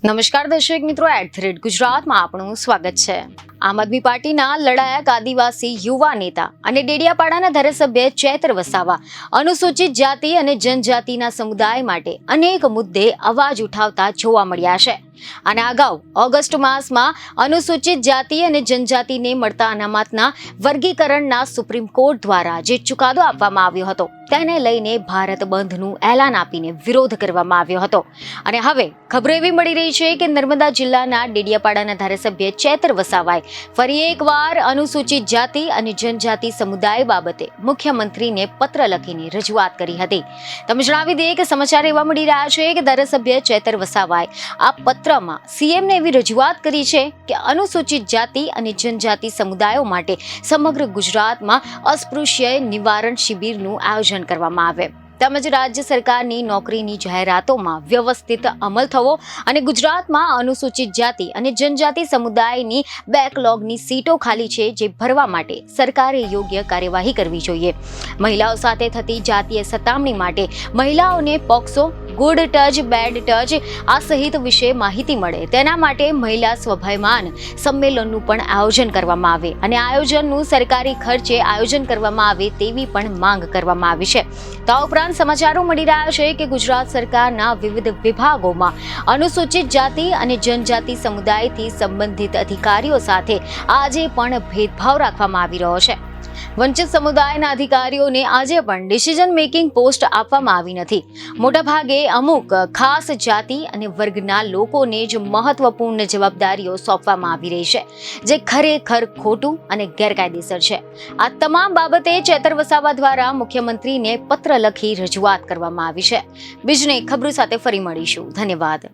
નમસ્કાર દર્શક મિત્રો, @ગુજરાતમાં આપનું સ્વાગત છે। આમ આદમી પાર્ટીના લડાયક આદિવાસી યુવા નેતા અને ડેડિયાપાડાના ધારાસભ્ય ચૈત્ર વસાવા અનુસૂચિત જાતિ અને જનજાતિના સમુદાય માટે અનેક મુદ્દે અવાજ ઉઠાવતા જોવા મળ્યા છે। અને અગાઉ ઓગસ્ટ માસમાં અનુસૂચિત જાતિ અને જનજાતિને મળતા અનામતના વર્ગીકરણના સુપ્રીમ કોર્ટ દ્વારા જે ચુકાદો આપવામાં આવ્યો હતો તેને લઈને ભારત બંધનું એલાન આપીને વિરોધ કરવામાં આવ્યો હતો। અને હવે ખબરો એવી મળી રહી છે કે નર્મદા જિલ્લાના ડેડિયાપાડાના ધારાસભ્ય ચૈત્ર વસાવાએ ફરી એકવાર અનુસૂચિત જાતિ અને જનજાતિ સમુદાય બાબતે મુખ્યમંત્રીને પત્ર લખીને રજૂઆત કરી હતી। તમે જણાવી દઈએ કે સમાચાર એવા મળી રહ્યા છે કે ધારાસભ્ય ચૈત્ર વસાવાએ આ પત્રમાં સીએમને એવી રજૂઆત કરી છે કે અનુસૂચિત જાતિ અને જનજાતિ સમુદાયો માટે સમગ્ર ગુજરાતમાં અસ્પૃશ્ય નિવારણ શિબિરનું આયોજન કરવામાં આવે તેમજ રાજ્ય સરકારની નોકરીની જાહેરાતોમાં વ્યવસ્થિત અમલ થવો અને ગુજરાતમાં અનુસૂચિત જાતિ અને જનજાતિ સમુદાયની બેકલોગની સીટો ખાલી છે જે ભરવા માટે સરકારે યોગ્ય કાર્યવાહી કરવી જોઈએ। મહિલાઓ સાથે થતી જાતીય સતામણી માટે મહિલાઓને POCSO, good touch, bed touch આ સહિત વિશે માહિતી મળે તેના માટે મહિલા સ્વાભિમાન સંમેલનનું પણ આયોજન કરવામાં આવે અને આયોજનનું સરકારી ખર્ચે આયોજન કરવામાં આવે તેવી પણ માંગ કરવામાં આવી છે। તો આ ઉપરાંત સમાચારો મળી રહ્યા છે કે ગુજરાત સરકારના વિવિધ વિભાગોમાં અનુસૂચિત જાતિ અને જનજાતિ સમુદાયથી સંબંધિત અધિકારીઓ સાથે આજે પણ ભેદભાવ રાખવામાં આવી રહ્યો છે। વંચિત સમુદાયના અધિકારીઓને આજે પણ ડિસિઝન મેકિંગ પોસ્ટ આપવામાં આવી નથી। મોટાભાગે અમુક ખાસ જાતિ અને વર્ગના લોકોને જ મહત્વપૂર્ણ જવાબદારીઓ સોંપવામાં આવી રહી છે, જે ખરેખર ખોટું અને ગેરકાયદેસર છે। આ તમામ બાબતે ચૈત્ર વસાવા દ્વારા મુખ્યમંત્રીને પત્ર લખી રજૂઆત કરવામાં આવી છે। બીજને ખબરો સાથે ફરી મળીશું। ધન્યવાદ।